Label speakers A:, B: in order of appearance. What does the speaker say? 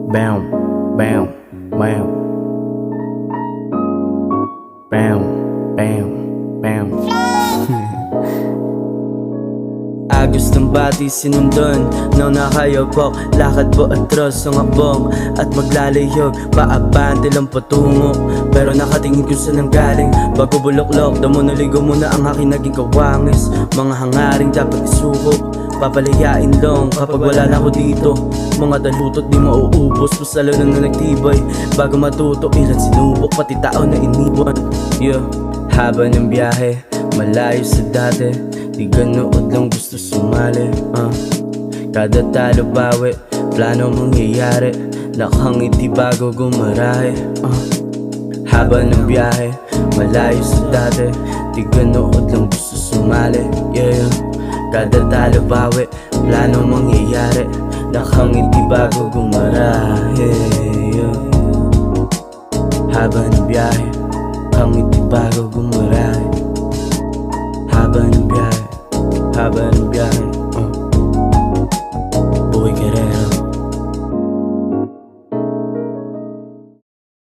A: Bam, bam, bam. Bam, bam, bam. Agos ng bati sinundan ng nakayabok. Lakad po atras ang abong at maglalayog. Paabante lang patungo pero nakatingin kung saan ang galing. Bago buluklok, damo naligo muna ang aking naging kawangis. Mga hangaring dapat isuko, papalayain lang kapag wala na ako dito. Mga dalutot di mauubos, mas lalo na nagtibay. Bago matuto, ilan sinubok, pati tao na iniwan. Yeah, haba ng biyahe, malayo sa dati. Di ganood lang gusto sumali. Kada talo bawi, plano mangyayari. Nakangiti bago gumarahe. Haba ng biyahe, malayo sa dati. Di ganood lang gusto sumali. Yeah, kada talo bawi, plano mangyayari. Nakangiti bago gumarahe. Haba ng biyahe, nakangiti bago gumarahe.